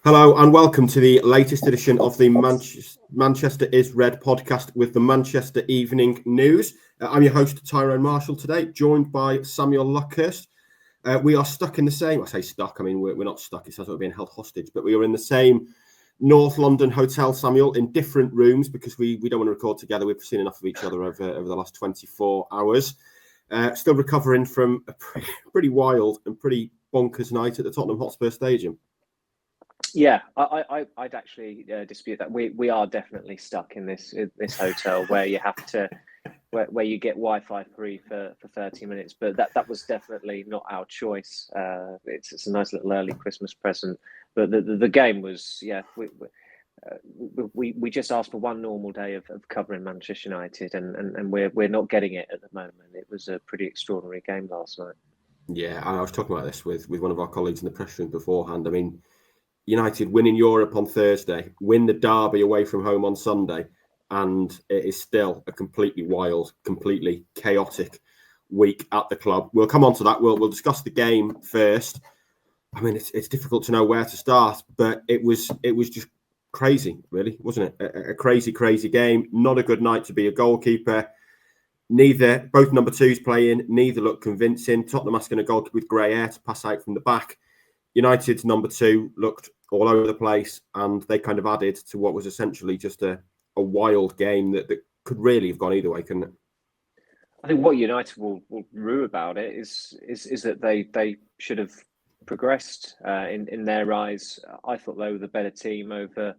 Hello and welcome to the latest edition of the Manchester is Red podcast with the Manchester Evening News. I'm your host, Tyrone Marshall, today, joined by Samuel Luckhurst. We are stuck in the same, I say stuck, I mean, we're not stuck, it sounds like we're being held hostage, but we are in the same North London hotel, Samuel, in different rooms because we don't want to record together. We've seen enough of each other over the last 24 hours. Still recovering from a pretty wild and pretty bonkers night at the Tottenham Hotspur Stadium. Yeah, I'd actually dispute that. We are definitely stuck in this hotel where you have to where you get Wi-Fi free for 30 minutes, but that was definitely not our choice. It's a nice little early Christmas present, but the game was we just asked for one normal day of covering Manchester United, and we're not getting it at the moment. It was a pretty extraordinary game last night. Yeah, I was talking about this with one of our colleagues in the press room beforehand. I mean, United win in Europe on Thursday, win the derby away from home on Sunday, and it is still a completely wild, completely chaotic week at the club. We'll come on to that. We'll discuss the game first. I mean, it's difficult to know where to start, but it was just crazy, really, wasn't it? A crazy game. Not a good night to be a goalkeeper. Both number twos playing, neither looked convincing. Tottenham asking a goalkeeper with grey hair to pass out from the back. United's number two looked all over the place, and they kind of added to what was essentially just a wild game that could really have gone either way, couldn't it? I think what United will rue about it is that they should have progressed in their eyes. I thought they were the better team over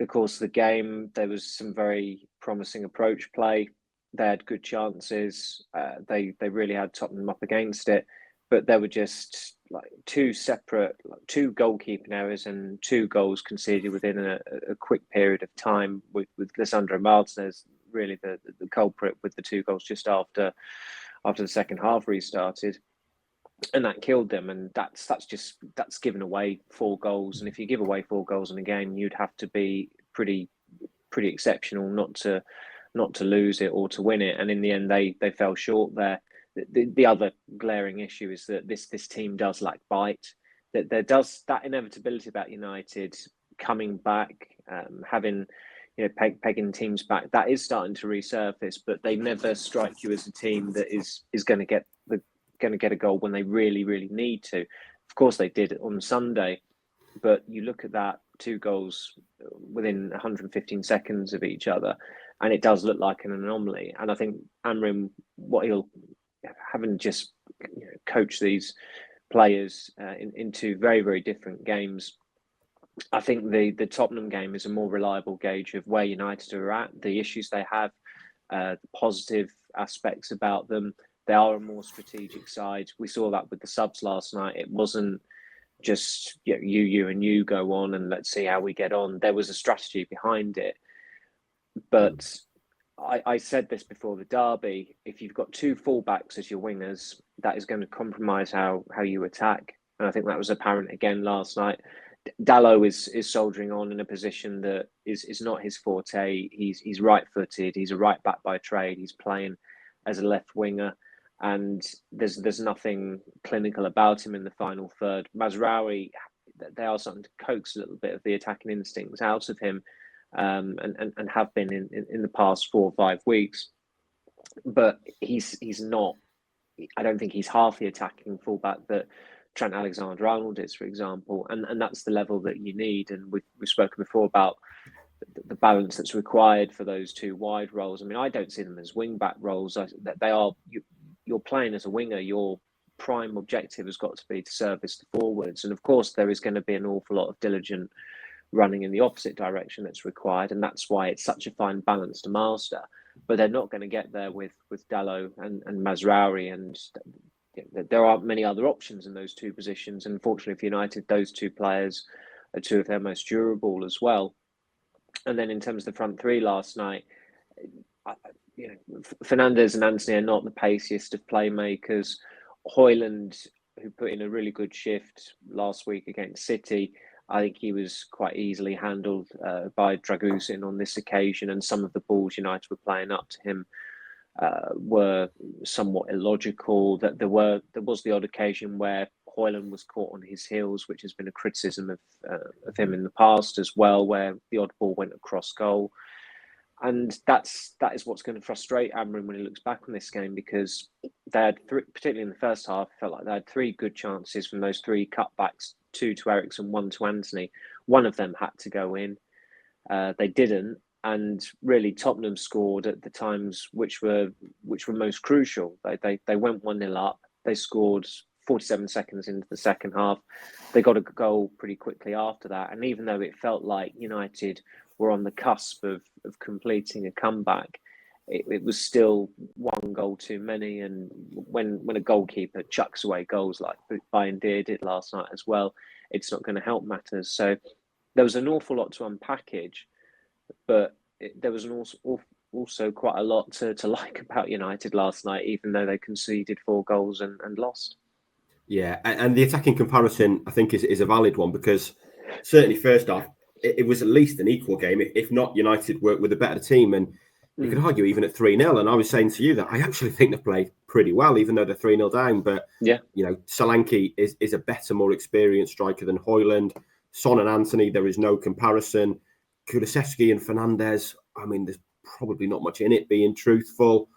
the course of the game. There was some very promising approach play. They had good chances. They really had Tottenham up against it, but there were just two goalkeeping errors and two goals conceded within a quick period of time, with Lisandro Martinez really the culprit with the two goals just after the second half restarted, and that killed them. And that's given away 4 goals, and if you give away 4 goals in a game, you'd have to be pretty exceptional not to lose it or to win it. And in the end, they fell short there. The other glaring issue is that this team does lack bite. That there does that inevitability about United coming back, having pegging teams back. That is starting to resurface, but they never strike you as a team that is going to get a goal when they really need to. Of course, they did on Sunday, but you look at that 2 goals within 115 seconds of each other, and it does look like an anomaly. And I think Amrim, what he'll having just coached these players into very different games, I think the Tottenham game is a more reliable gauge of where United are at, the issues they have, the positive aspects about them. They are a more strategic side. We saw that with the subs last night. It wasn't just you go on and let's see how we get on. There was a strategy behind it. But I said this before the derby, if you've got 2 fullbacks as your wingers, that is going to compromise how you attack. And I think that was apparent again last night. Dalot is soldiering on in a position that is not his forte. He's right-footed. He's a right back by trade. He's playing as a left winger, and there's nothing clinical about him in the final third. Mazraoui, they are starting to coax a little bit of the attacking instincts out of him, and have been in the past 4 or 5 weeks. But he's not. I don't think he's half the attacking fullback that Trent Alexander-Arnold is, for example, and that's the level that you need. And we've spoken before about the balance that's required for those 2 wide roles. I mean, I don't see them as wing-back roles. They are. You're playing as a winger. Your prime objective has got to be to service the forwards, and of course, there is going to be an awful lot of diligent running in the opposite direction that's required, and that's why it's such a fine balance to master. But they're not going to get there with Dalot and Mazraoui, and there aren't many other options in those 2 positions. And unfortunately for United, those 2 players are 2 of their most durable as well. And then in terms of the front 3 last night, Fernandes and Antony are not the paciest of playmakers. Højlund, who put in a really good shift last week against City, I think he was quite easily handled by Dragusin on this occasion, and some of the balls United were playing up to him were somewhat illogical. That there was the odd occasion where Højlund was caught on his heels, which has been a criticism of him in the past as well, where the odd ball went across goal. And that is what's going to frustrate Amorim when he looks back on this game, because they had particularly in the first half, felt like they had 3 good chances from those 3 cutbacks, 2 to Eriksen, 1 to Anthony. One of them had to go in. They didn't, and really Tottenham scored at the times which were most crucial. They went 1-0 up. They scored 47 seconds into the second half. They got a goal pretty quickly after that, and even though it felt like United were on the cusp of completing a comeback, it was still 1 goal too many. And when a goalkeeper chucks away goals like Bayern did last night as well, it's not going to help matters. So there was an awful lot to unpackage, but there was also quite a lot to like about United last night, even though they conceded 4 goals and lost. Yeah, and the attacking comparison, I think, is a valid one, because certainly first half, it was at least an equal game, if not United were with a better team. And you could argue even at 3-0. And I was saying to you that I actually think they've played pretty well, even though they're 3-0 down. But, Solanke is a better, more experienced striker than Højlund. Son and Anthony, there is no comparison. Kulusevski and Fernandes, I mean, there's probably not much in it, being truthful.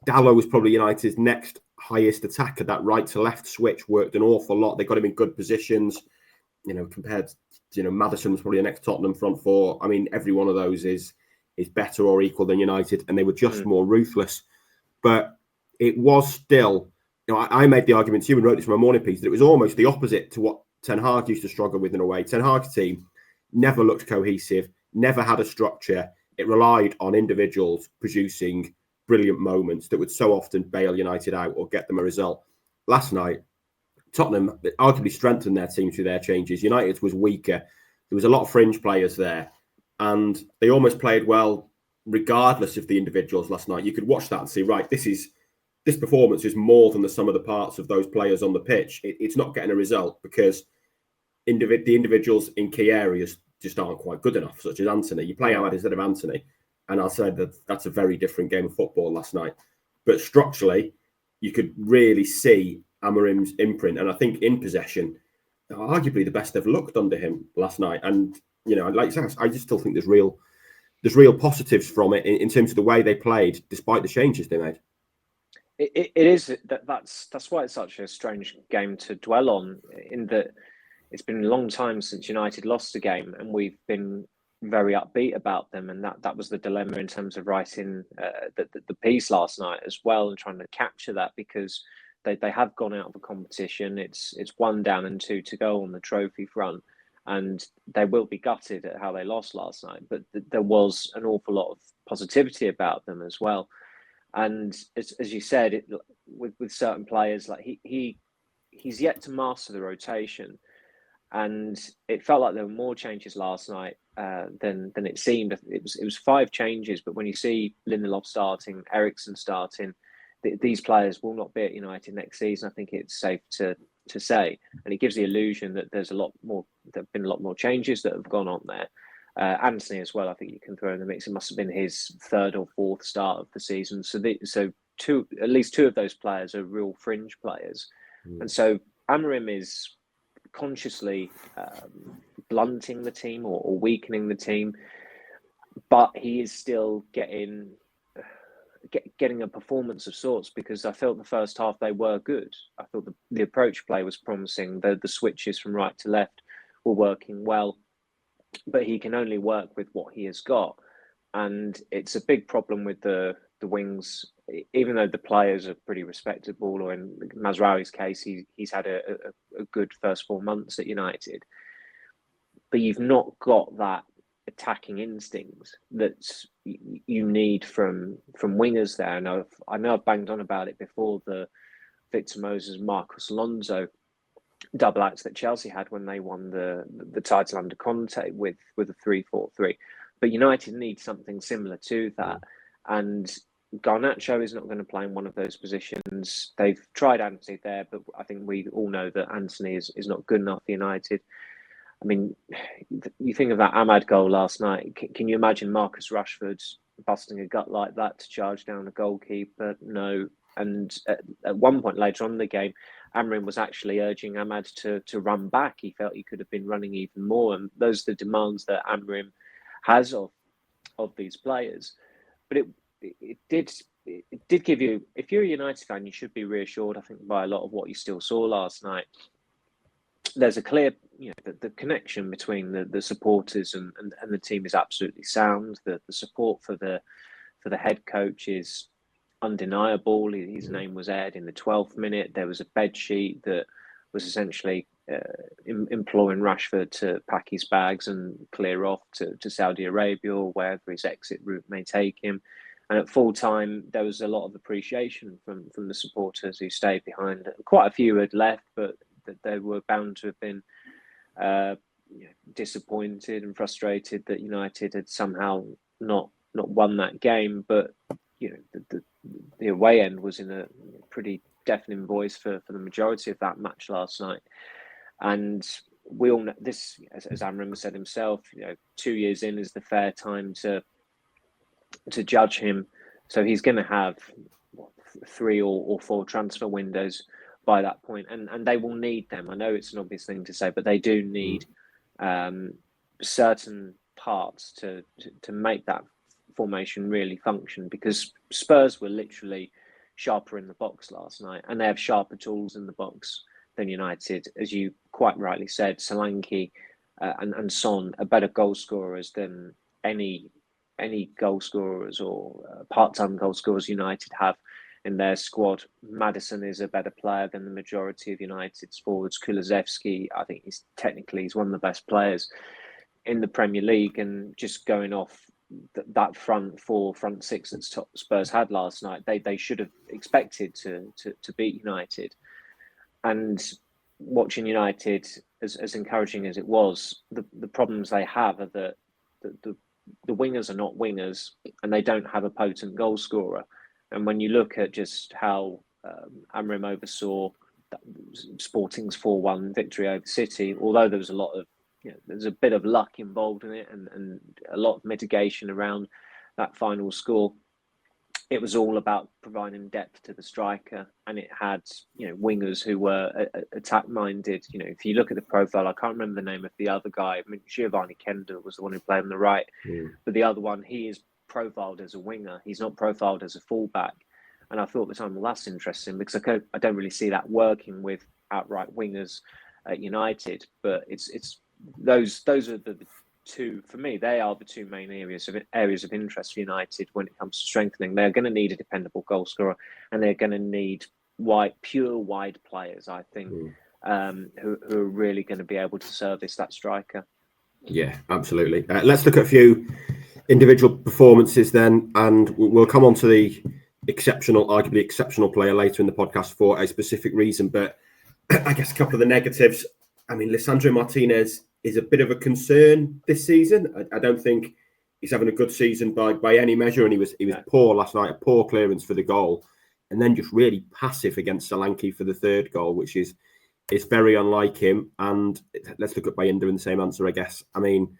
Dalot was probably United's next highest attacker. That right to left switch worked an awful lot. They got him in good positions. Compared to, Maddison was probably the next Tottenham front 4. I mean, every one of those is better or equal than United, and they were just more ruthless. But it was still, I made the argument to you and wrote this in my morning piece, that it was almost the opposite to what Ten Hag used to struggle with in a way. Ten Hag's team never looked cohesive, never had a structure. It relied on individuals producing brilliant moments that would so often bail United out or get them a result. Last night, Tottenham arguably strengthened their team through their changes. United was weaker. There was a lot of fringe players there, and they almost played well regardless of the individuals last night. You could watch that and see, right, this performance is more than the sum of the parts of those players on the pitch. It's not getting a result because the individuals in key areas just aren't quite good enough, such as Anthony. You play Ahmad instead of Anthony, and I'll say that's a very different game of football last night. But structurally, you could really see Amorim's imprint, and I think in possession, arguably the best they've looked under him last night. And like I just still think there's real positives from it in terms of the way they played, despite the changes they made. It is that's why it's such a strange game to dwell on, in that it's been a long time since United lost a game, and we've been very upbeat about them, and that was the dilemma in terms of writing the piece last night as well, and trying to capture that, because they have gone out of the competition. It's 1 down and 2 to go on the trophy front, and they will be gutted at how they lost last night. But there was an awful lot of positivity about them as well. And as you said, with certain players, like he's yet to master the rotation, and it felt like there were more changes last night than it seemed. It was 5 changes, but when you see Lindelof starting, Eriksen starting, these players will not be at United next season. I think it's safe to say, and it gives the illusion that there's a lot more. There've been a lot more changes that have gone on there. Anthony as well, I think you can throw in the mix. It must have been his 3rd or 4th start of the season. So at least 2 of those players are real fringe players, and so Amorim is consciously blunting the team or weakening the team, but he is still getting a performance of sorts, because I felt the first half they were good. I thought the approach play was promising. The switches from right to left were working well, but he can only work with what he has got, and it's a big problem with the wings. Even though the players are pretty respectable, or in Mazraoui's case, he's had a good first 4 months at United, but you've not got that attacking instinct that you need from wingers there. And I know I've banged on about it before, the Victor Moses, Marcos Alonso double act that Chelsea had when they won the title under Conte with a 3-4-3. But United need something similar to that. And Garnacho is not going to play in one of those positions. They've tried Anthony there, but I think we all know that Anthony is not good enough for United. I mean, you think of that Ahmad goal last night. Can you imagine Marcus Rashford busting a gut like that to charge down a goalkeeper? No, And at one point later on in the game, Amrin was actually urging Ahmad to run back. He felt he could have been running even more. And those are the demands that Amrin has of these players. But it did give you, if you're a United fan, you should be reassured, I think, by a lot of what you still saw last night. There's a clear, the connection between the supporters and the team is absolutely sound. The support for the head coach is undeniable. His name was aired in the 12th minute. There was a bed sheet that was essentially imploring Rashford to pack his bags and clear off to Saudi Arabia or wherever his exit route may take him. And at full time, there was a lot of appreciation from the supporters who stayed behind. Quite a few had left, but they were bound to have been disappointed and frustrated that United had somehow not won that game. But the away end was in a pretty deafening voice for the majority of that match last night. And we all know this, as Amrin said himself, 2 years in is the fair time to judge him. So he's going to have 3 or 4 transfer windows by that point, and they will need them. I know it's an obvious thing to say, but they do need certain parts to make that formation really function, because Spurs were literally sharper in the box last night, and they have sharper tools in the box than United. As you quite rightly said, Solanke and Son are better goal scorers than any goal scorers or part-time goal scorers United have in their squad. Maddison is a better player than the majority of United's forwards. Kulusevski, I think he's one of the best players in the Premier League, and just going off that front 4, front 6 that Spurs had last night, they should have expected to beat United. And watching United, as encouraging as it was, the problems they have are that the wingers are not wingers, and they don't have a potent goal scorer. And when you look at just how Amrim oversaw Sporting's 4-1 victory over City, although there was a lot of, there's a bit of luck involved in it and a lot of mitigation around that final score, it was all about providing depth to the striker, and it had wingers who were attack minded. If you look at the profile, I can't remember the name of the other guy. I mean, Giovanni Kenda was the one who played on the right, but the other one, he is profiled as a winger. He's not profiled as a fullback. And I thought at the time, well, that's interesting, because I don't really see that working with outright wingers at United. But it's those are the two, for me, they are the two main areas of interest for United when it comes to strengthening. They're going to need a dependable goal scorer, and they're going to need pure wide players, I think, who are really going to be able to service that striker. Yeah, absolutely. Let's look at a few individual performances then, and we'll come on to the arguably exceptional player later in the podcast for a specific reason. But I guess a couple of the negatives. I mean, Lisandro Martinez is a bit of a concern this season. I don't think he's having a good season by any measure, and he was poor last night, a poor clearance for the goal, and then just really passive against Solanke for the third goal, which is very unlike him. And let's look at Bayinda in the same answer, I guess. I mean,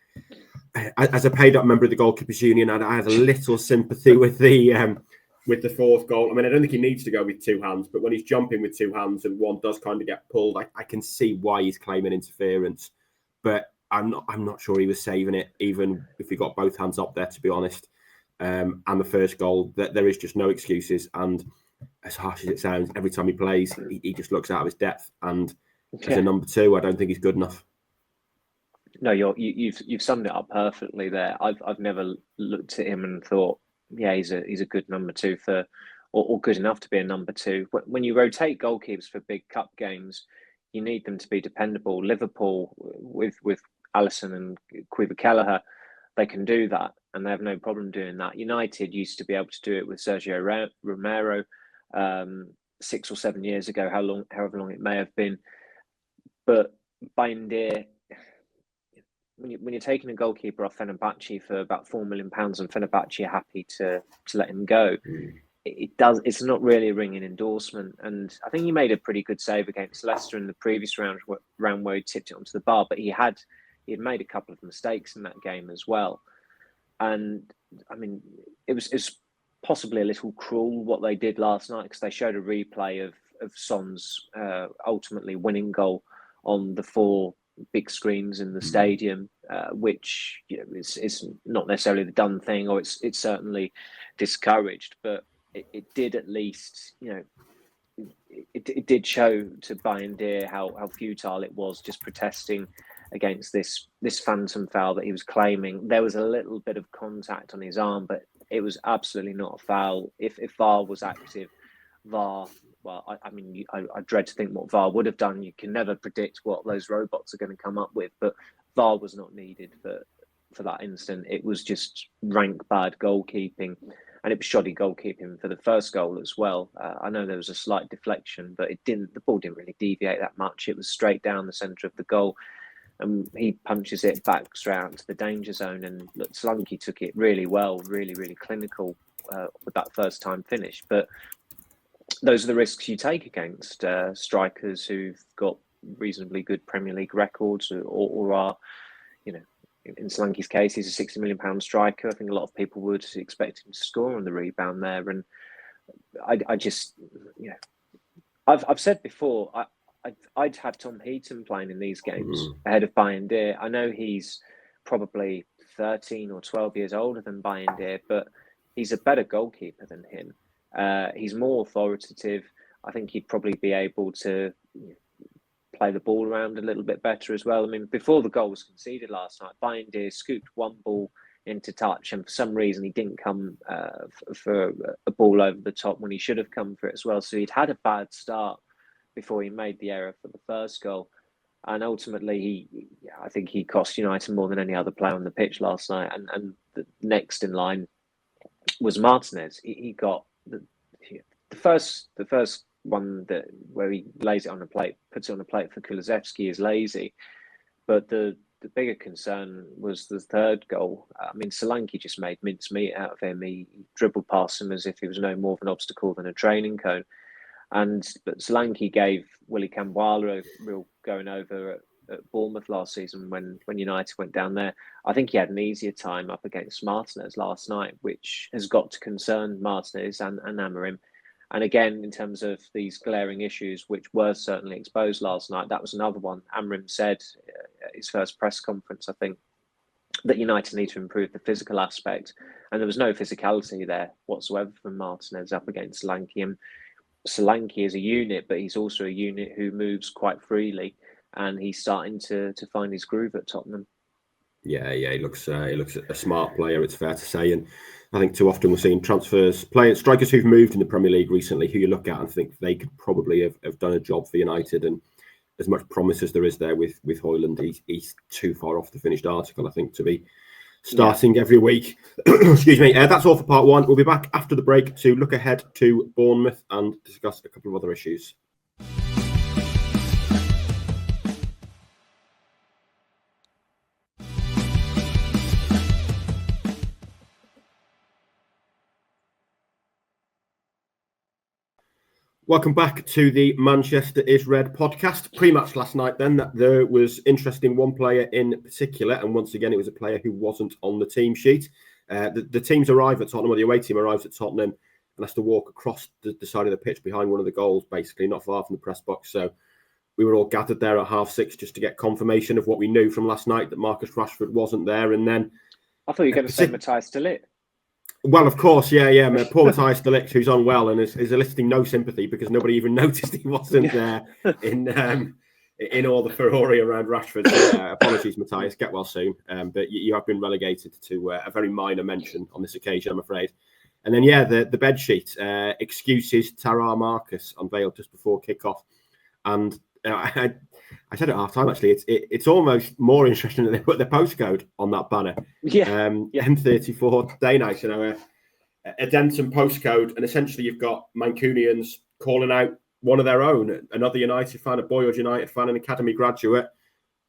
as a paid-up member of the Goalkeepers Union, I had a little sympathy with the fourth goal. I mean, I don't think he needs to go with 2 hands, but when he's jumping with 2 hands and one does kind of get pulled, I can see why he's claiming interference. But I'm not sure he was saving it, even if he got both hands up there, to be honest. And the first goal, there is just no excuses. And as harsh as it sounds, every time he plays, he just looks out of his depth. And as a number 2, I don't think he's good enough. No, you've summed it up perfectly there. I've never looked at him and thought, yeah, he's a good number 2 or good enough to be a number 2. When you rotate goalkeepers for big cup games, you need them to be dependable. Liverpool with Alisson and Quiver Kelleher, they can do that, and they have no problem doing that. United used to be able to do it with Sergio Romero 6 or 7 years ago, however long it may have been. But Bayindir, when you're taking a goalkeeper off Fenerbahce for about £4 million, and Fenerbahce are happy to let him go, it's not really a ringing endorsement. And I think he made a pretty good save against Leicester in the previous round where he tipped it onto the bar, but he had made a couple of mistakes in that game as well. And I mean, it was possibly a little cruel what they did last night, because they showed a replay of Son's ultimately winning goal on the 4 big screens in the stadium, which is not necessarily the done thing, or it's certainly discouraged, but it did at least, it did show to Bayindir how futile it was just protesting against this phantom foul that he was claiming. There was a little bit of contact on his arm, but it was absolutely not a foul. If VAR was active, VAR, well, I dread to think what VAR would have done. You can never predict what those robots are going to come up with, but VAR was not needed for that instant. It was just rank bad goalkeeping, and it was shoddy goalkeeping for the first goal as well. I know there was a slight deflection, but the ball didn't really deviate that much. It was straight down the centre of the goal, and he punches it back straight out to the danger zone. And look, Solanke took it really well, really, really clinical with that first time finish. But those are the risks you take against strikers who've got reasonably good Premier League records, or are, in Solanke's case, he's a £60 million striker. I think a lot of people would expect him to score on the rebound there. And I just, I've said before, I'd have Tom Heaton playing in these games ahead of Bayindir. I know he's probably 13 or 12 years older than Bayindir, but he's a better goalkeeper than him. He's more authoritative. I think he'd probably be able to play the ball around a little bit better as well. I mean, before the goal was conceded last night, Bayindir scooped one ball into touch, and for some reason he didn't come for a ball over the top when he should have come for it as well. So he'd had a bad start before he made the error for the first goal. And ultimately, I think he cost United more than any other player on the pitch last night. And the next in line was Martinez. He got the first one where he lays it on a plate, puts it on a plate for Kulusevski, is lazy. But the bigger concern was the third goal. I mean, Solanke just made mincemeat out of him. He dribbled past him as if he was no more of an obstacle than a training cone. But Solanke gave Willy Kambwala a real going over at Bournemouth last season when United went down there. I think he had an easier time up against Martinez last night, which has got to concern Martinez and Amorim. And again, in terms of these glaring issues, which were certainly exposed last night, that was another one. Amorim said at his first press conference, I think, that United need to improve the physical aspect. And there was no physicality there whatsoever from Martinez up against Solanke. And Solanke is a unit, but he's also a unit who moves quite freely, and he's starting to find his groove at Tottenham. Yeah, he looks a smart player, it's fair to say. And I think too often we're seeing strikers who've moved in the Premier League recently, who you look at and think they could probably have done a job for United. And as much promise as there is there with Højlund, he's too far off the finished article, I think, to be starting every week. Excuse me. That's all for part one. We'll be back after the break to look ahead to Bournemouth and discuss a couple of other issues. Welcome back to the Manchester is Red podcast. Pre-match last night then, that there was interest in one player in particular, and once again it was a player who wasn't on the team sheet. The teams arrive at Tottenham, or the away team arrives at Tottenham and has to walk across the side of the pitch behind one of the goals, basically, not far from the press box. So we were all gathered there at 6:30 just to get confirmation of what we knew from last night, that Marcus Rashford wasn't there. And then I thought you were going to say Matthias de Ligt. Well, of course, yeah. Poor Matthias de Ligt, who's unwell and is eliciting no sympathy because nobody even noticed he wasn't there in all the furore around Rashford. So, apologies, Matthias. Get well soon. But you have been relegated to a very minor mention on this occasion, I'm afraid. And then, the bed sheet excuses Tyrone Marshall unveiled just before kickoff, and I said at half time, actually, it's almost more interesting that they put the postcode on that banner. M34 day night, a Denton postcode, and essentially you've got Mancunians calling out one of their own, another United fan, a Boyhood United fan, an academy graduate,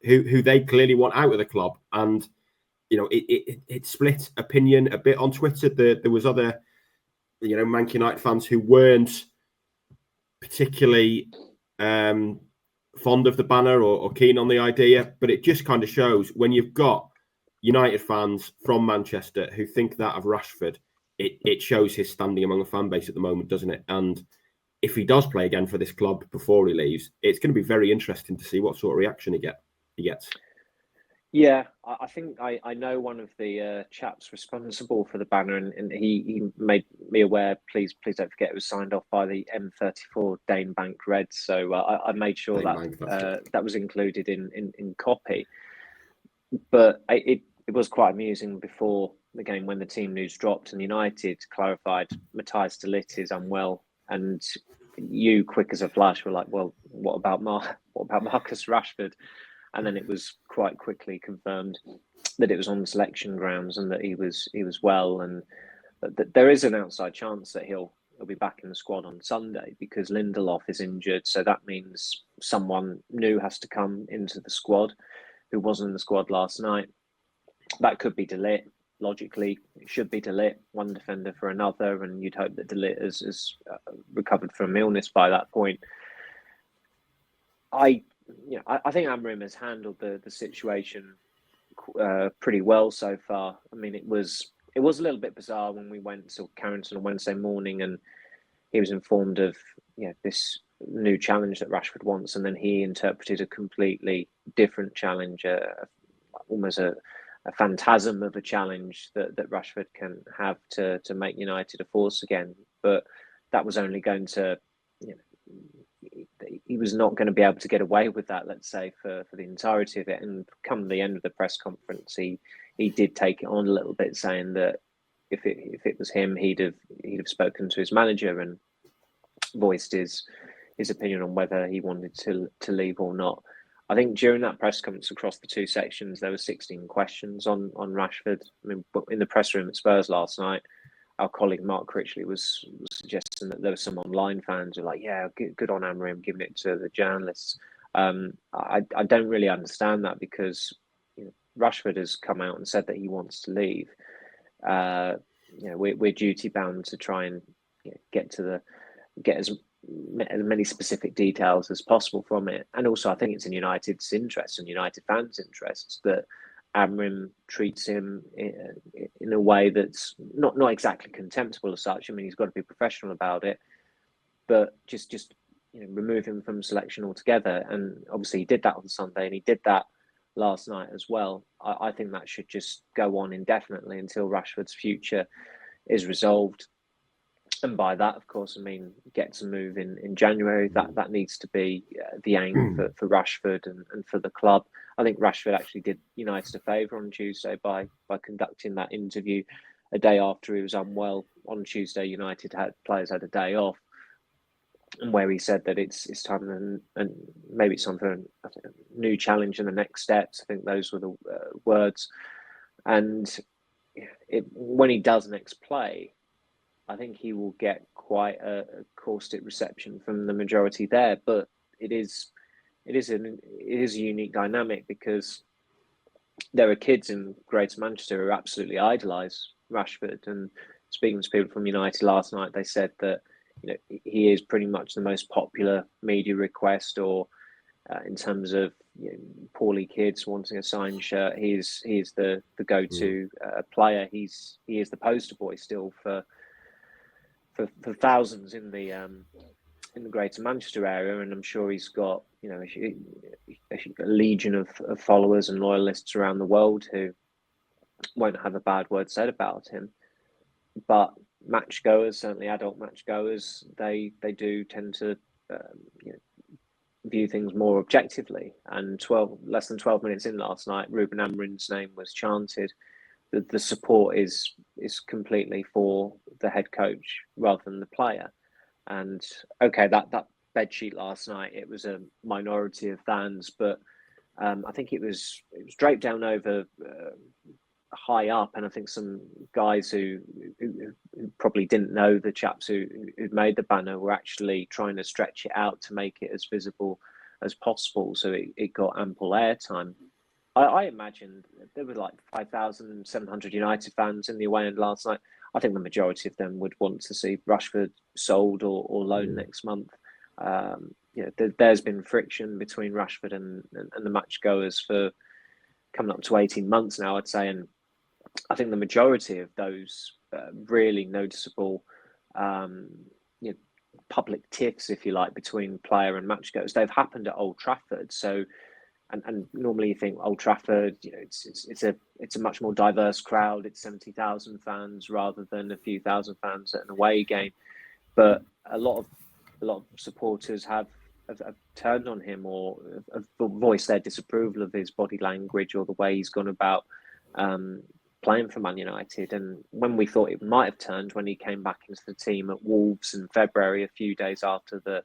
who they clearly want out of the club. And it split opinion a bit on Twitter. There was other, Man United fans who weren't particularly fond of the banner or keen on the idea, but it just kind of shows when you've got United fans from Manchester who think that of Rashford, it shows his standing among a fan base at the moment, doesn't it? And if he does play again for this club before he leaves, it's going to be very interesting to see what sort of reaction he gets. Yeah, I think I know one of the chaps responsible for the banner, and he made me aware. Please don't forget it was signed off by the M34 Dane Bank Reds. So I made sure that was included in copy. But it was quite amusing before the game when the team news dropped and United clarified Matthias de Ligt is unwell, and you, quick as a flash, were like, well, what about Marcus Rashford? And then it was quite quickly confirmed that it was on the selection grounds and that he was well, and that there is an outside chance that he'll be back in the squad on Sunday because Lindelof is injured. So that means someone new has to come into the squad who wasn't in the squad last night. That could be de Ligt. Logically, it should be de Ligt, one defender for another, and you'd hope that de Ligt has recovered from illness by that point. I think Amorim has handled the situation pretty well so far. I mean, it was a little bit bizarre when we went to Carrington on Wednesday morning and he was informed of this new challenge that Rashford wants, and then he interpreted a completely different challenge, almost a phantasm of a challenge that Rashford can have to make United a force again. But that was only going to, he was not going to be able to get away with that, let's say, for the entirety of it. And come the end of the press conference, he did take it on a little bit, saying that if it was him, he'd have spoken to his manager and voiced his opinion on whether he wanted to leave or not. I think during that press conference across the two sections, there were 16 questions on Rashford. I mean, in the press room at Spurs last night, our colleague Mark Critchley was suggesting that there were some online fans who were like, yeah, good on Amorim giving it to the journalists. I don't really understand that because Rashford has come out and said that he wants to leave. We're duty bound to try and get as many specific details as possible from it. And also, I think it's in United's interests and United fans' interests that Amorim treats him in a way that's not exactly contemptible as such. I mean, he's got to be professional about it, but just remove him from selection altogether. And obviously, he did that on Sunday, and he did that last night as well. I think that should just go on indefinitely until Rashford's future is resolved. And by that, of course, I mean get to move in January. That needs to be the aim for Rashford and for the club. I think Rashford actually did United a favour on Tuesday by conducting that interview a day after he was unwell. On Tuesday, United players had a day off, and where he said that it's time and maybe it's time for a new challenge and the next steps. I think those were the words. And when he does next play, I think he will get quite a caustic reception from the majority there. But it is a unique dynamic because there are kids in Greater Manchester who absolutely idolise Rashford. And speaking to people from United last night, they said that he is pretty much the most popular media request, or in terms of poorly kids wanting a signed shirt, he is the go-to player. He is the poster boy still for thousands in the Greater Manchester area, and I'm sure he's got a legion of followers and loyalists around the world who won't have a bad word said about him. But match goers, certainly adult match goers, they do tend to view things more objectively. And less than 12 minutes in last night, Ruben Amorim's name was chanted. The support is completely for the head coach rather than the player. And okay, that bedsheet last night, it was a minority of fans, but I think it was draped down over high up, and I think some guys who probably didn't know the chaps who'd made the banner were actually trying to stretch it out to make it as visible as possible, so it got ample airtime. I imagine there were like 5,700 United fans in the away end last night. I think the majority of them would want to see Rashford sold or loaned next month. There's been friction between Rashford and the match goers for coming up to 18 months now, I'd say. And I think the majority of those really noticeable you know, public tiffs, if you like, between player and match goers. They've happened at Old Trafford, so and normally you think Old Trafford, you know, it's a much more diverse crowd. It's 70,000 fans rather than a few thousand fans at an away game. But a lot of supporters have turned on him or have voiced their disapproval of his body language or the way he's gone about playing for Man United. And when we thought it might have turned when he came back into the team at Wolves in February, a few days after the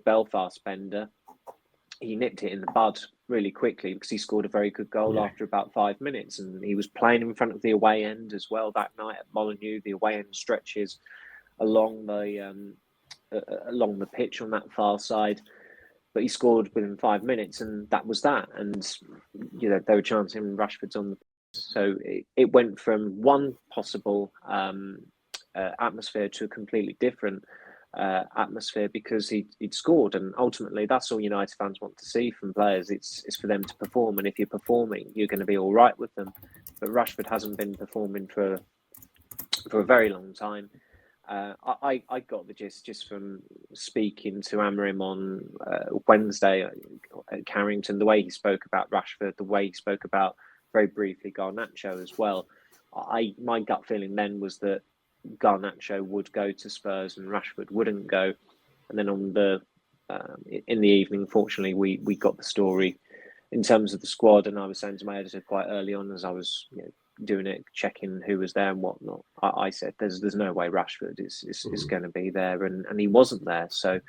Belfast bender, he nipped it in the bud really quickly because he scored a very good goal after about 5 minutes, and he was playing in front of the away end as well that night at Molineux. The away end stretches along the pitch on that far side, but he scored within 5 minutes, and that was that. And you know, they were chanting Rashford's on the pitch. So it went from one possible atmosphere to a completely different atmosphere because he'd scored, and ultimately that's all United fans want to see from players. It's for them to perform, and if you're performing, you're going to be all right with them. But Rashford hasn't been performing for a very long time. I got the gist just from speaking to Amarim on Wednesday at Carrington, the way he spoke about Rashford, the way he spoke about very briefly Garnacho as well. My gut feeling then was that Garnacho would go to Spurs and Rashford wouldn't go. And then on in the evening, fortunately, we got the story in terms of the squad. And I was saying to my editor quite early on as I was doing it, checking who was there and whatnot. I said, "There's no way Rashford is going to be there," and he wasn't there. So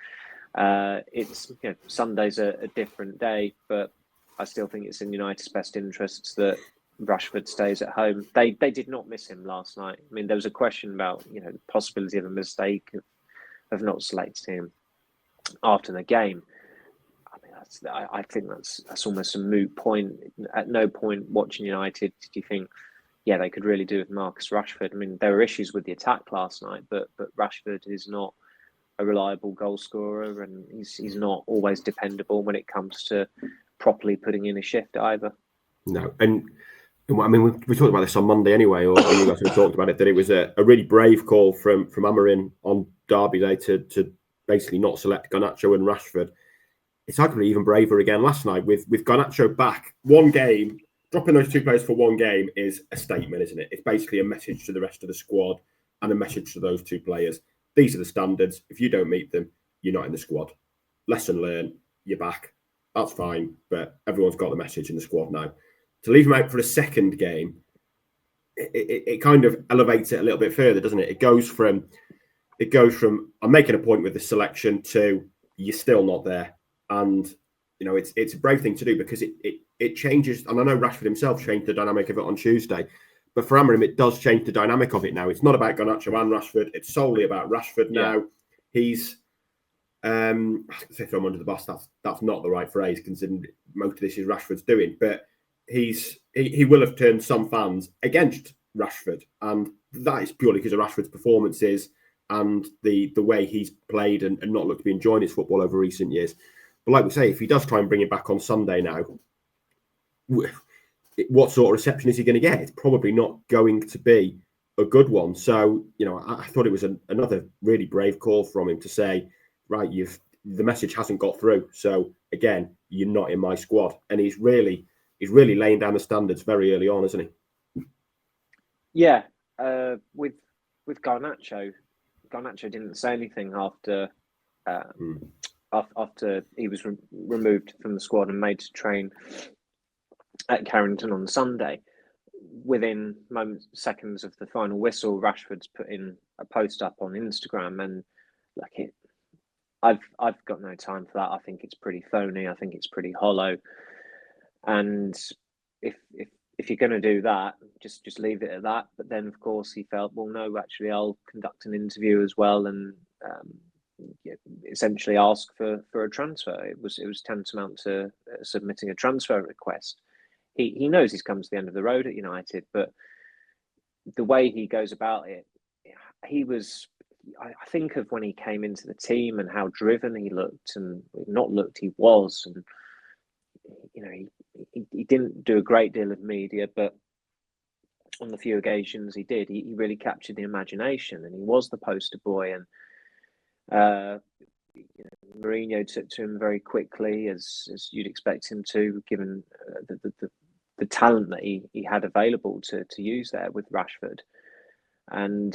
it's Sunday's a different day, but I still think it's in United's best interests that Rashford stays at home. They did not miss him last night. I mean, there was a question about the possibility of a mistake of not selecting him after the game. I mean, I think that's almost a moot point. At no point watching United did you think, yeah, they could really do with Marcus Rashford. I mean, there were issues with the attack last night, but Rashford is not a reliable goal scorer, and he's not always dependable when it comes to properly putting in a shift either. No, and I mean, we talked about this on Monday anyway, or you guys talked about it, that it was a really brave call from Amarin on Derby Day to basically not select Garnacho and Rashford. It's arguably even braver again last night with Garnacho back. One game, dropping those two players for one game is a statement, isn't it? It's basically a message to the rest of the squad and a message to those two players. These are the standards. If you don't meet them, you're not in the squad. Lesson learned, you're back. That's fine, but everyone's got the message in the squad now. To leave him out for a second game, it kind of elevates it a little bit further, doesn't it? It goes from I'm making a point with the selection to you're still not there, and it's a brave thing to do because it changes. And I know Rashford himself changed the dynamic of it on Tuesday, but for Amarim it does change the dynamic of it now. It's not about Garnacho and Rashford; it's solely about Rashford now. He's I say throw him under the bus. That's not the right phrase, considering most of this is Rashford's doing, but he will have turned some fans against Rashford, and that is purely because of Rashford's performances and the way he's played and not looked to be enjoying his football over recent years. But like we say, if he does try and bring it back on Sunday now, what sort of reception is he going to get? It's probably not going to be a good one. So, I thought it was another really brave call from him to say, right, the message hasn't got through. So again, you're not in my squad. And he's really laying down the standards very early on, isn't he? Yeah. With Garnacho didn't say anything after he was removed from the squad and made to train at Carrington on Sunday. Within seconds of the final whistle, Rashford's put in a post up on Instagram, and I've got no time for that. I think it's pretty phony. I think it's pretty hollow. And if you're going to do that, just leave it at that. But then, of course, he felt, well, no, actually, I'll conduct an interview as well and essentially ask for a transfer. It was tantamount to submitting a transfer request. He knows he's come to the end of the road at United, but the way he goes about it, he was. I think of when he came into the team and how driven he looked, and he was, and he didn't do a great deal of media, but on the few occasions he did, he really captured the imagination, and he was the poster boy. And Mourinho took to him very quickly, as you'd expect him to, given the talent that he had available to use there with Rashford. And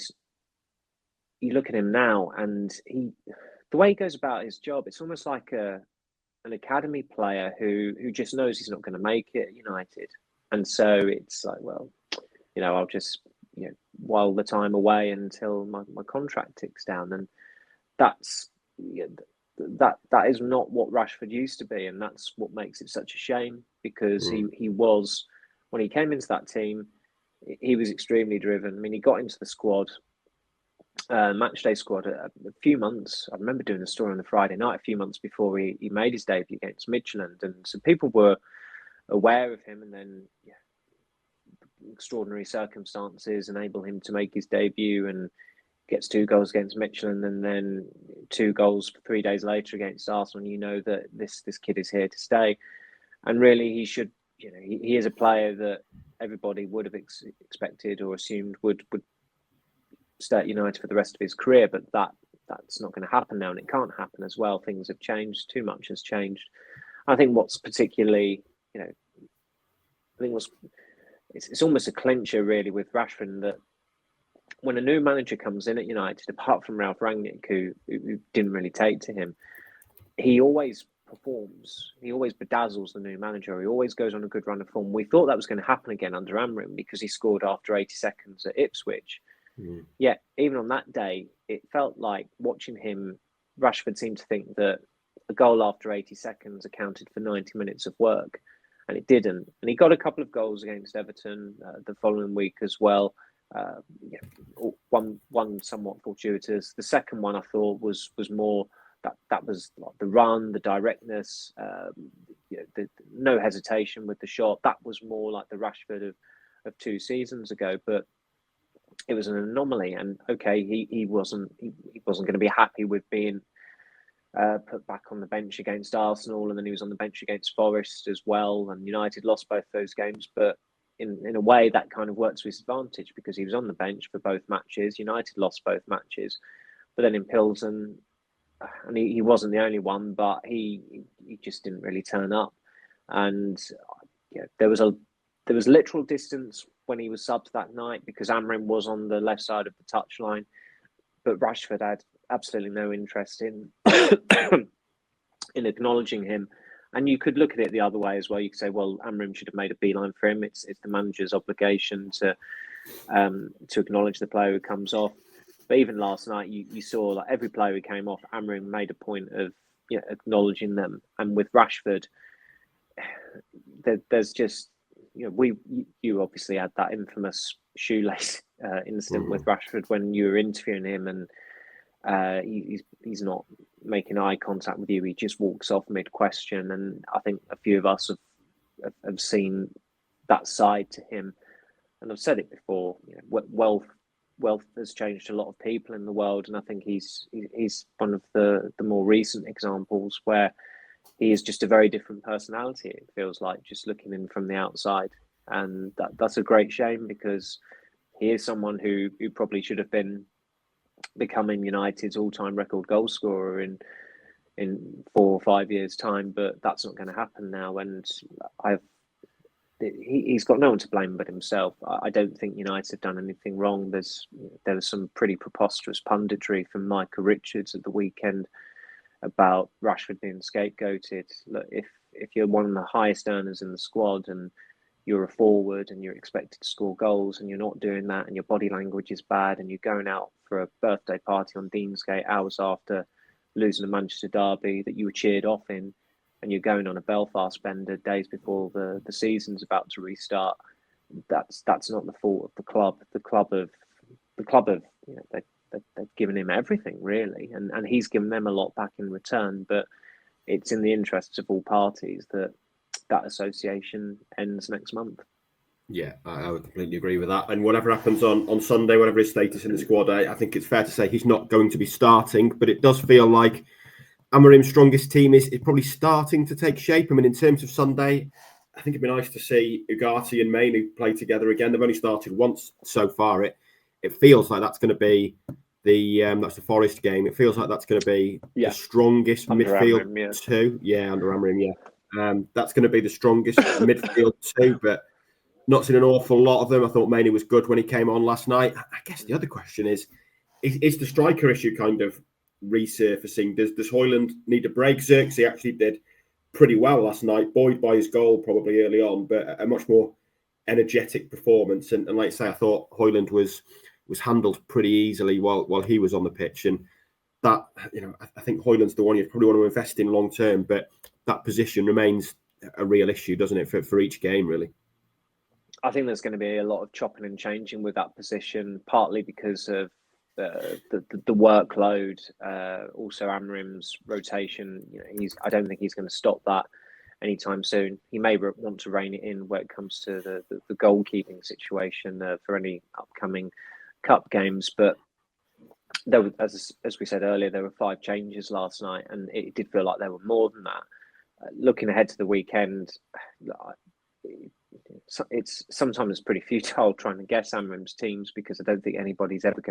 you look at him now, and the way he goes about his job, it's almost like an academy player who just knows he's not going to make it at United, and so it's like, well, I'll just while the time away until my contract ticks down, and that's that is not what Rashford used to be, and that's what makes it such a shame, because he was, when he came into that team, he was extremely driven. I mean, he got into the squad, matchday squad, a few months. I remember doing a story on the Friday night a few months before he made his debut against Midtjylland, and so people were aware of him, and then extraordinary circumstances enable him to make his debut and gets 2 goals against Midtjylland, and then 2 goals 3 days later against Arsenal. And you know that this kid is here to stay, and really he should. He is a player that everybody would have expected or assumed would stay at United for the rest of his career, but that's not going to happen now, and it can't happen as well. Things have changed. Too much has changed. I think what's particularly, it's almost a clincher really with Rashford, that when a new manager comes in at United, apart from Ralph Rangnick, who didn't really take to him, he always performs. He always bedazzles the new manager. He always goes on a good run of form. We thought that was going to happen again under Amrin, because he scored after 80 seconds at Ipswich. Yet, even on that day, it felt like watching him, Rashford seemed to think that a goal after 80 seconds accounted for 90 minutes of work, and it didn't. And he got a couple of goals against Everton the following week as well. One somewhat fortuitous. The second one I thought was more that was like the run, the directness, no hesitation with the shot. That was more like the Rashford of 2 seasons ago. But it was an anomaly, and okay, he wasn't going to be happy with being put back on the bench against Arsenal, and then he was on the bench against Forest as well, and United lost both those games. But in a way, that kind of worked to his advantage, because he was on the bench for both matches. United lost both matches, but then in Pilsen, and he wasn't the only one, but he just didn't really turn up. And there was literal distance when he was subbed that night, because Amrin was on the left side of the touchline, but Rashford had absolutely no interest in in acknowledging him. And you could look at it the other way as well. You could say, well, Amrin should have made a beeline for him. It's the manager's obligation to acknowledge the player who comes off. But even last night, you saw that every player who came off, Amrin made a point of acknowledging them. And with Rashford, there's just you obviously had that infamous shoelace incident with Rashford when you were interviewing him, and he's not making eye contact with you. He just walks off mid-question, and I think a few of us have seen that side to him. And I've said it before, wealth has changed a lot of people in the world, and I think he's one of the more recent examples where he is just a very different personality, it feels like, just looking in from the outside. And that's a great shame, because he is someone who probably should have been becoming United's all-time record goal scorer in 4 or 5 years' time, but that's not going to happen now. And he's got no one to blame but himself. I don't think United have done anything wrong. There was some pretty preposterous punditry from Micah Richards at the weekend about Rashford being scapegoated. Look, if you're one of the highest earners in the squad and you're a forward and you're expected to score goals and you're not doing that, and your body language is bad, and you're going out for a birthday party on Deansgate hours after losing a Manchester derby that you were cheered off in, and you're going on a Belfast bender days before the season's about to restart, that's not the fault of the club. The club have they've given him everything, really, and he's given them a lot back in return. But it's in the interests of all parties that association ends next month. Yeah, I would completely agree with that. And whatever happens on Sunday, whatever his status in the squad, I think it's fair to say he's not going to be starting. But it does feel like Amarim's strongest team is probably starting to take shape. I mean, in terms of Sunday, I think it'd be nice to see Ugarte and Mainoo play together again. They've only started once so far. It feels like that's going to be that's the Forest game. It feels like that's going to be the strongest under midfield Amram, two. Yeah, under Amram, yeah. That's going to be the strongest midfield two, but not seen an awful lot of them. I thought Mainoo was good when he came on last night. I guess the other question is the striker issue kind of resurfacing? Does Højlund need a break? Xerxes actually did pretty well last night, buoyed by his goal probably early on, but a much more energetic performance. And like I say, I thought Højlund was handled pretty easily while he was on the pitch. And that, I think Højlund's the one you probably want to invest in long term, but that position remains a real issue, doesn't it, for each game, really? I think there's going to be a lot of chopping and changing with that position, partly because of the workload. Also, Amram's rotation. I don't think he's going to stop that anytime soon. He may want to rein it in when it comes to the goalkeeping situation for any upcoming cup games. But there was, as we said earlier, there were 5 changes last night, and it did feel like there were more than that. Looking ahead to the weekend, it's sometimes pretty futile trying to guess Amram's teams, because I don't think anybody's ever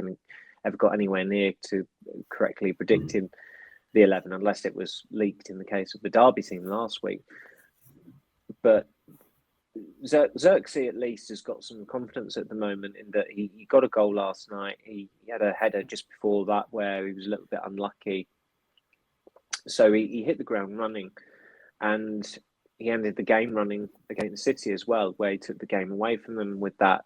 got anywhere near to correctly predicting the 11, unless it was leaked in the case of the Derby team last week. But Xerxes at least has got some confidence at the moment in that he got a goal last night. He had a header just before that where he was a little bit unlucky. So he hit the ground running, and he ended the game running against City as well, where he took the game away from them with that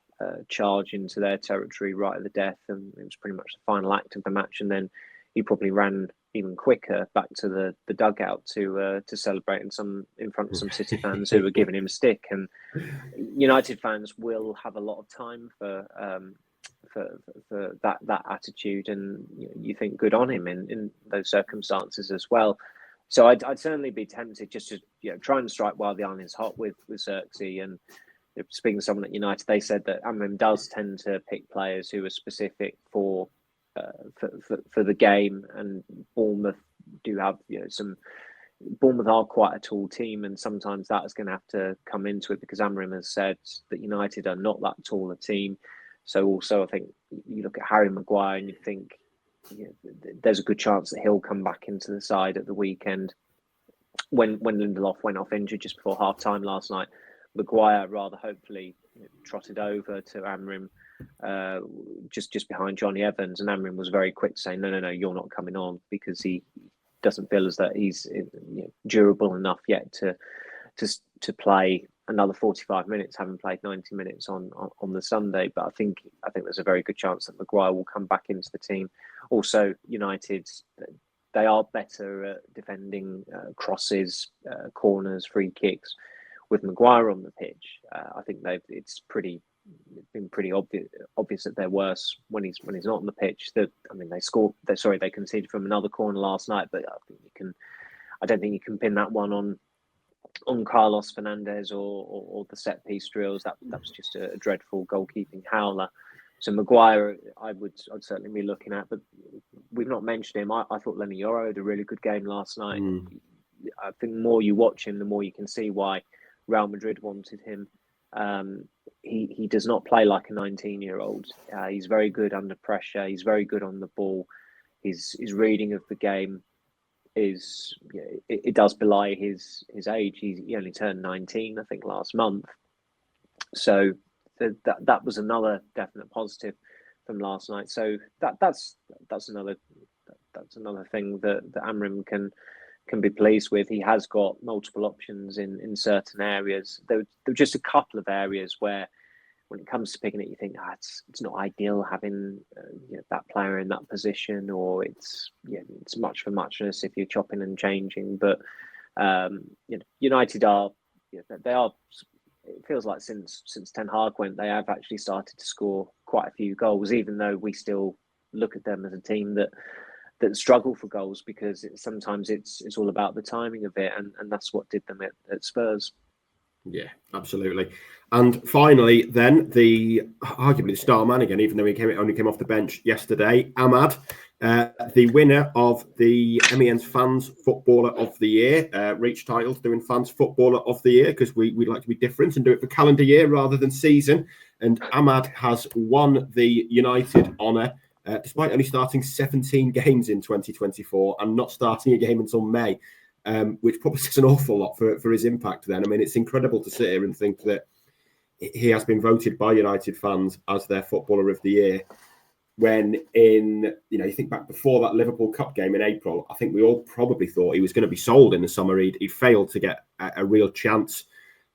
charge into their territory right at the death, and it was pretty much the final act of the match. And then he probably ran even quicker back to the dugout to celebrate in front of some City fans who were giving him a stick. And United fans will have a lot of time for that attitude, and you think good on him in those circumstances as well. So I'd certainly be tempted just to try and strike while the iron is hot with Xerxes. And speaking to someone at United, they said that Amram does tend to pick players who are specific for the game, and Bournemouth do have some. Bournemouth are quite a tall team, and sometimes that is going to have to come into it, because Amram has said that United are not that tall a team. So also, I think you look at Harry Maguire and you think there's a good chance that he'll come back into the side at the weekend. When Lindelof went off injured just before half time last night, Maguire rather hopefully trotted over to Amram just behind Johnny Evans, and Amram was very quick saying no, you're not coming on, because he doesn't feel as though he's durable enough yet to play another 45 minutes, having played 90 minutes on the Sunday. But I think there's a very good chance that Maguire will come back into the team. Also, United, they are better at defending crosses, corners, free kicks with Maguire on the pitch. I think it's been pretty obvious that they're worse when he's not on the pitch. They conceded from another corner last night, but I don't think you can pin that one on Carlos Fernandez or the set piece drills. That was just a dreadful goalkeeping howler. So Maguire, I'd certainly be looking at, but we've not mentioned him. I thought Lenny Yoro had a really good game last night. I think the more you watch him, the more you can see why Real Madrid wanted him. He does not play like a 19-year-old. He's very good under pressure. He's very good on the ball. His reading of the game it does belie his age. He only turned 19, I think, last month. So that was another definite positive from last night. So that's another thing that Amram can be pleased with. He has got multiple options in certain areas. There were just a couple of areas where, when it comes to picking it, you think it's not ideal having that player in that position, or it's much for muchness if you're chopping and changing. But United are they are. It feels like since Ten Hag went, they have actually started to score quite a few goals, even though we still look at them as a team that struggle for goals, because sometimes it's all about the timing of it, and that's what did them at Spurs. Yeah, absolutely. And finally, then arguably the star man again, even though he only came off the bench yesterday, Ahmad. The winner of the MEN's Fans Footballer of the Year, reached titles doing Fans Footballer of the Year, because we'd like to be different and do it for calendar year rather than season. And Ahmad has won the United honour, despite only starting 17 games in 2024 and not starting a game until May, which probably says an awful lot for his impact then. I mean, it's incredible to sit here and think that he has been voted by United fans as their Footballer of the Year. When you think back before that Liverpool Cup game in April, I think we all probably thought he was going to be sold in the summer. He'd failed to get a real chance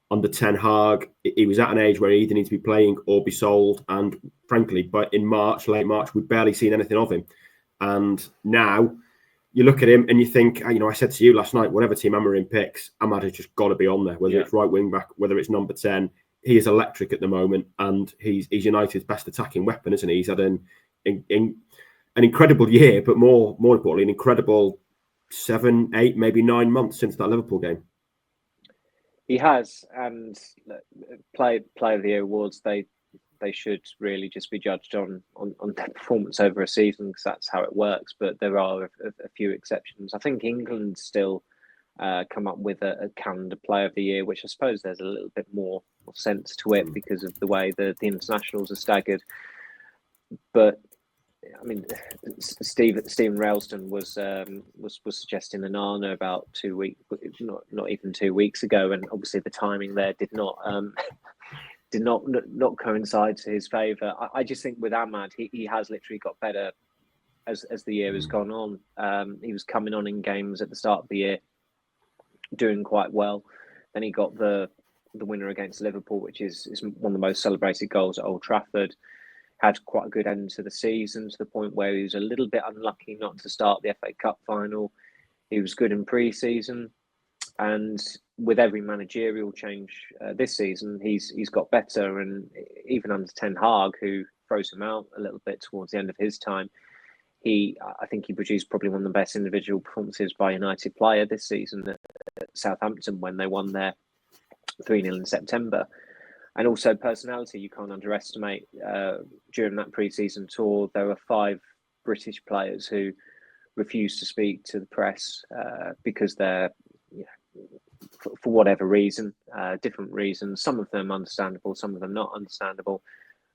under Ten Hag. He was at an age where he either needs to be playing or be sold. And frankly, but in late March, we've barely seen anything of him. And now you look at him and you think, I said to you last night, whatever team Amorim picks, Ahmad has just got to be on there, whether it's right wing back, whether it's number 10. He is electric at the moment, and he's United's best attacking weapon, isn't he? He's had an incredible year, but more importantly, an incredible 7, 8, maybe 9 months since that Liverpool game. He has, and Player of the Year awards, they should really just be judged on their performance over a season, because that's how it works. But there are a few exceptions. I think England still come up with a calendar Player of the Year, which I suppose there's a little bit more sense to it because of the way the internationals are staggered. But I mean, Steven Railston was suggesting Onana about 2 weeks, not even 2 weeks ago, and obviously the timing there did not coincide to his favour. I just think with Ahmad, he has literally got better as the year has gone on. He was coming on in games at the start of the year, doing quite well. Then he got the winner against Liverpool, which is one of the most celebrated goals at Old Trafford. Had quite a good end to the season, to the point where he was a little bit unlucky not to start the FA Cup final. He was good in pre-season, and with every managerial change this season, he's got better. And even under Ten Hag, who throws him out a little bit towards the end of his time, I think he produced probably one of the best individual performances by a United player this season at Southampton when they won their 3-0 in September. And also personality, you can't underestimate. During that pre-season tour, there were 5 British players who refused to speak to the press because they're, for whatever reason, different reasons. Some of them understandable, some of them not understandable.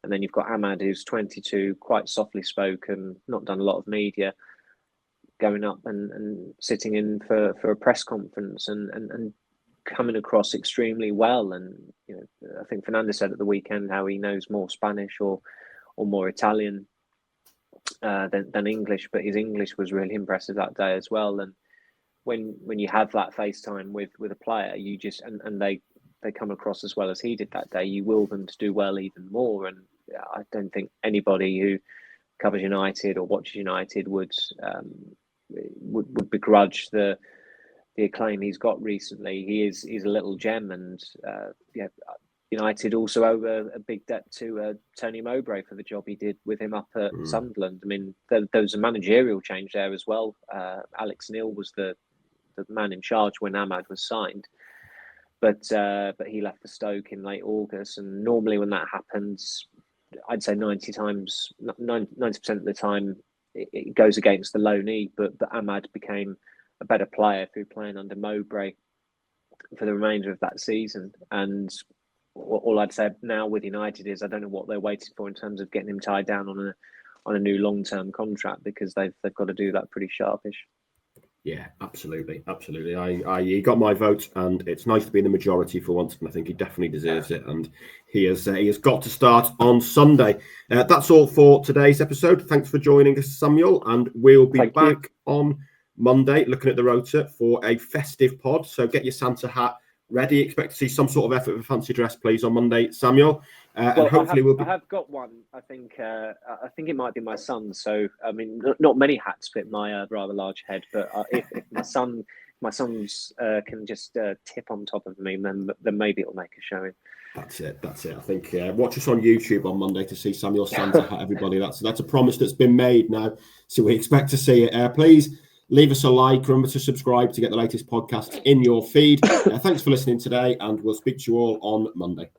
And then you've got Ahmad, who's 22, quite softly spoken, not done a lot of media, going up and sitting in for a press conference and coming across extremely well. And I think Fernandez said at the weekend how he knows more Spanish or more Italian than English, but his English was really impressive that day as well. And when you have that FaceTime with a player, you just and they come across as well as he did that day, you will them to do well even more. And I don't think anybody who covers United or watches United would begrudge the acclaim he's got recently. He's a little gem, and United also owe a big debt to Tony Mowbray for the job he did with him up at Sunderland. I mean, there was a managerial change there as well. Alex Neil was the man in charge when Ahmad was signed, but he left for Stoke in late August. And normally when that happens, I'd say 90% of the time it goes against the loanee. But Ahmad became a better player through playing under Mowbray for the remainder of that season. And all I'd say now with United is I don't know what they're waiting for in terms of getting him tied down on a new long-term contract, because they've got to do that pretty sharpish. Yeah, absolutely. He got my vote, and it's nice to be in the majority for once, and I think he definitely deserves it. And he has got to start on Sunday. That's all for today's episode. Thanks for joining us, Samuel, and we'll be back on Monday looking at the rota for a festive pod. So get your Santa hat ready. Expect to see some sort of effort for fancy dress, please, on Monday, Samuel. And hopefully I have got one. I think it might be my son. So I mean, not many hats fit my rather large head, but if my son's can just tip on top of me, then maybe it'll make a showing. That's it. I think watch us on YouTube on Monday to see Samuel Santa hat. Everybody, that's a promise that's been made now. So we expect to see it. Please leave us a like. Remember to subscribe to get the latest podcasts in your feed. Thanks for listening today, and we'll speak to you all on Monday.